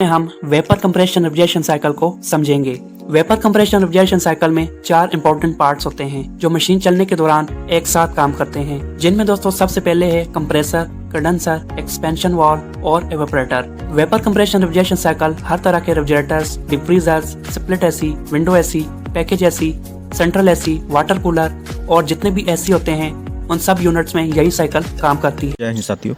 हम vapour compression refrigeration cycle को समझेंगे। वेपर कंप्रेशन रेफ्रिजरेशन साइकिल में 4 इंपॉर्टेंट पार्ट्स होते हैं जो मशीन चलने के दौरान एक साथ काम करते हैं, जिनमें दोस्तों सबसे पहले है कंप्रेसर, कंडेंसर, एक्सपेंशन वाल्व और evaporator. Vapour compression refrigeration cycle हर तरह के refrigerators, deep freezers, split AC, window AC, package AC, central AC, water cooler और जितने भी एसी होते हैं उन सब यूनिट्स में यही साइकिल काम करती है। जय हिंद साथियों।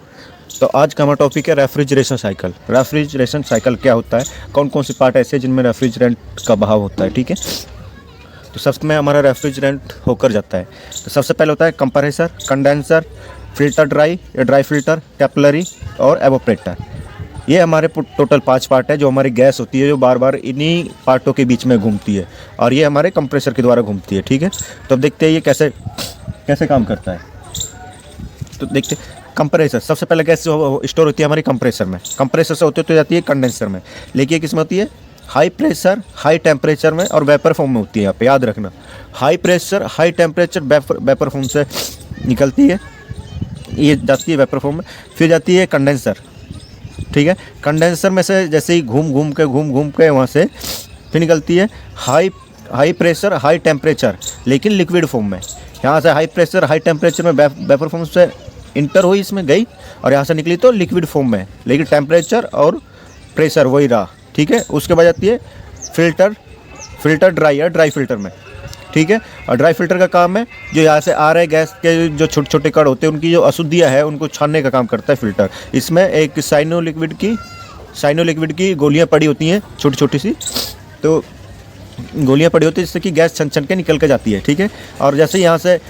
तो आज का हमारा टॉपिक है रेफ्रिजरेशन साइकिल। रेफ्रिजरेशन साइकिल क्या होता है, कौन कौन से पार्ट ऐसे हैं जिनमें रेफ्रिजरेंट का बहाव होता है। ठीक है, तो सबसे में हमारा रेफ्रिजरेंट होकर जाता है। तो सबसे पहले होता है कंप्रेसर, कंडेंसर, फिल्टर ड्राई या ड्राई फिल्टर, कैपिलरी और एवापोरेटर। ये हमारे टोटल 5 पार्ट है जो हमारी गैस होती है, जो बार बार इन्हीं पार्टों के बीच में घूमती है और ये हमारे कंप्रेसर के द्वारा घूमती है। ठीक है, तो अब देखते हैं ये कैसे काम करता है। तो देखते कंप्रेसर, सबसे पहले गैस जो स्टोर होती है हमारी कंप्रेसर में, कंप्रेसर से होती जाती है कंडेंसर में। लेकिन किस में होती है, हाई प्रेशर हाई टेम्परेचर में और वेपर फॉर्म में होती है। यहाँ पे याद रखना, high pressure high temperature vapour form से निकलती है, ये जाती है वेपर फॉर्म में, फिर जाती है कंडेंसर। ठीक है, कंडेंसर में से जैसे ही घूम घूम के वहाँ से फिर निकलती है हाई प्रेशर हाई टेम्परेचर लेकिन लिक्विड फॉर्म में। यहाँ से हाई प्रेशर हाई टेम्परेचर में वेपर फॉर्म से इंटर हुई, इसमें गई और यहाँ से निकली तो लिक्विड फॉर्म में, लेकिन टेम्परेचर और प्रेशर वही रहा। ठीक है, उसके बाद जाती है फिल्टर ड्राई या ड्राई फिल्टर में। ठीक है, और ड्राई फिल्टर का काम है जो यहाँ से आ रहे गैस के जो छोटे छोटे कण होते हैं उनकी जो अशुद्धियाँ है उनको छानने का काम करता है फिल्टर। इसमें एक साइनो लिक्विड की गोलियाँ पड़ी होती हैं, छोटी छोटी सी, तो गोलियाँ पड़ी होती है जिससे कि गैस छन के निकल के जाती है। ठीक है, और जैसे यहाँ से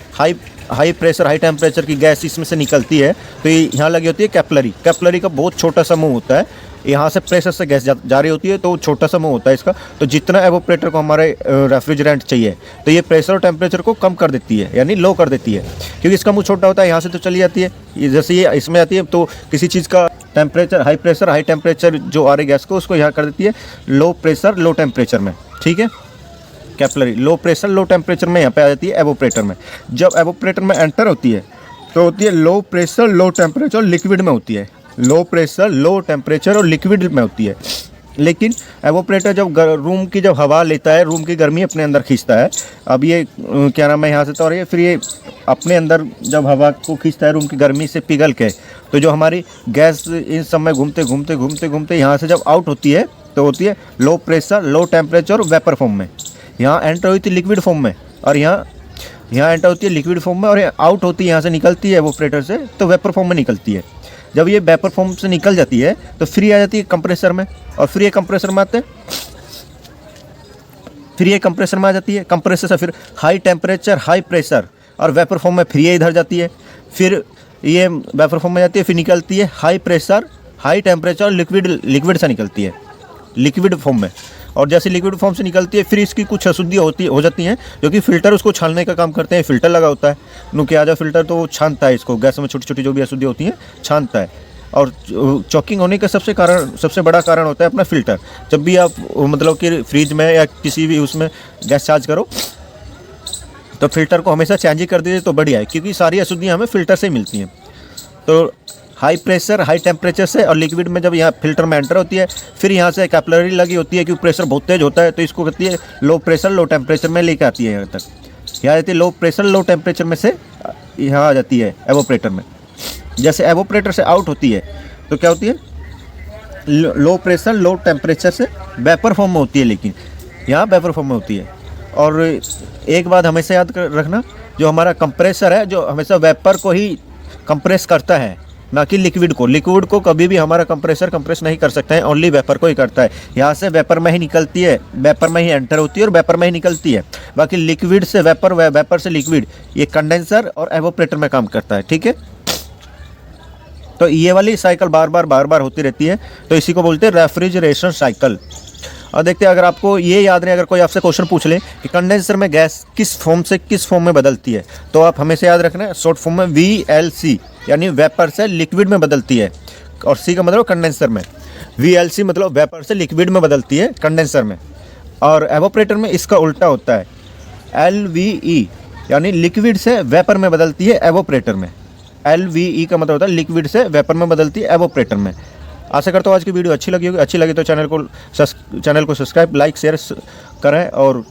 हाई प्रेशर हाई टेम्परेचर की गैस इसमें से निकलती है तो ये यहाँ लगी होती है कैपिलरी का बहुत छोटा सा मुंह होता है। यहाँ से प्रेशर से गैस जा रही होती है तो छोटा सा मुंह होता है इसका। तो जितना एवापोरेटर को हमारे रेफ्रिजरेंट चाहिए तो ये प्रेशर और टेम्परेचर को कम कर देती है, यानी लो कर देती है, क्योंकि इसका मुंह छोटा होता है। यहाँ से तो चली जाती है, जैसे ये इसमें आती है तो किसी चीज़ का temperature high pressure high temperature जो आ रही गैस को उसको यहाँ कर देती है लो प्रेशर लो टेम्परेचर में। ठीक है, capillary low pressure low temperature में यहाँ पे आ जाती है एवापोरेटर में। जब एवापोरेटर में एंटर होती है तो होती है low pressure low temperature liquid में होती है, लो प्रेशर लो टेम्परेचर और लिक्विड में होती है। लेकिन एवापोरेटर जब रूम की जब हवा लेता है, रूम की गर्मी अपने अंदर खींचता है, अब ये क्या नाम है यहाँ से तो और ये फिर ये अपने अंदर जब हवा को खींचता है रूम की गर्मी से पिघल के, तो जो हमारी गैस इन सब में घूमते यहाँ से जब आउट होती है तो होती है लो प्रेशर लो टेम्परेचर और वेपर फॉर्म में। यहाँ एंटर हुई थी लिक्विड फॉर्म में और यहाँ एंटर होती है लिक्विड फॉर्म में और आउट होती है, यहाँ से निकलती है एवापोरेटर से तो वेपर फॉर्म में निकलती है। जब ये वेपर फॉर्म से निकल जाती है तो फ्री आ जाती है कंप्रेसर में और फिर ये कंप्रेसर में आ जाती है। कंप्रेसर से फिर हाई टेम्परेचर हाई प्रेशर और वेपर फॉर्म में फिर ये इधर जाती है, फिर ये वेपर फॉर्म में जाती है, फिर निकलती है high pressure high temperature liquid से निकलती है लिक्विड फॉर्म में। और जैसे लिक्विड फॉर्म से निकलती है फिर इसकी कुछ अशुद्धियाँ हो जाती हैं जो कि फिल्टर उसको छानने का काम करते हैं। फिल्टर लगा होता है नुके आजा फिल्टर, तो वो छानता है इसको, गैस में छोटी छोटी जो भी अशुद्धि होती हैं छानता है। और चॉकिंग होने का सबसे बड़ा कारण होता है अपना फिल्टर। जब भी आप मतलब कि फ्रिज में या किसी भी उसमें गैस चार्ज करो तो फिल्टर को हमेशा चेंज ही कर दीजिए तो बढ़िया है, क्योंकि सारी अशुद्धियाँ हमें फिल्टर से ही मिलती हैं। तो हाई प्रेशर हाई टेम्परेचर से और लिक्विड में जब यहाँ फिल्टर में एंटर होती है फिर यहाँ से कैपिलरी लगी होती है, क्योंकि प्रेशर बहुत तेज होता है तो इसको कहती है लो प्रेशर लो टेम्परेचर में लेके आती है। यहाँ तक यहाँ आती है लो प्रेशर लो टेम्परेचर में से यहाँ आ जाती है एवापोरेटर में। जैसे एवापोरेटर से आउट होती है तो क्या होती है, लो प्रेशर लो टेम्परेचर से वेपर फॉर्म में होती है, लेकिन यहाँ वेपर फॉर्म में होती है। और एक बात हमेशा याद रखना, जो हमारा कंप्रेसर है जो हमेशा वेपर को ही कंप्रेस करता है, ना कि लिक्विड को कभी भी हमारा कंप्रेसर कंप्रेस नहीं कर सकता है, ओनली वेपर को ही करता है। यहाँ से वेपर में ही निकलती है, वेपर में ही एंटर होती है और वेपर में ही निकलती है। बाकी लिक्विड से वेपर वेपर से लिक्विड ये कंडेंसर और एवापोरेटर में काम करता है। ठीक है, तो ये वाली साइकिल बार बार होती रहती है, तो इसी को बोलते हैं रेफ्रिजरेशन साइकिल। और देखते हैं, अगर आपको ये याद नहीं, अगर कोई आपसे क्वेश्चन पूछ ले कि कंडेंसर में गैस किस फॉर्म से किस फॉर्म में बदलती है, तो आप हमेशा याद रखना है शॉर्ट फॉर्म में VLC यानी वेपर से लिक्विड में बदलती है, और C का मतलब कंडेंसर में, VLC मतलब वेपर से लिक्विड में बदलती है कंडेंसर में। और एवापोरेटर में इसका उल्टा होता है, LVE यानी लिक्विड से वेपर में बदलती है एवापोरेटर में। LVE का मतलब होता है लिक्विड से वेपर में बदलती है एवापोरेटर में। आशा करता हूँ आज की वीडियो अच्छी लगी होगी। अच्छी लगी तो चैनल को सब्सक्राइब, लाइक, शेयर करें और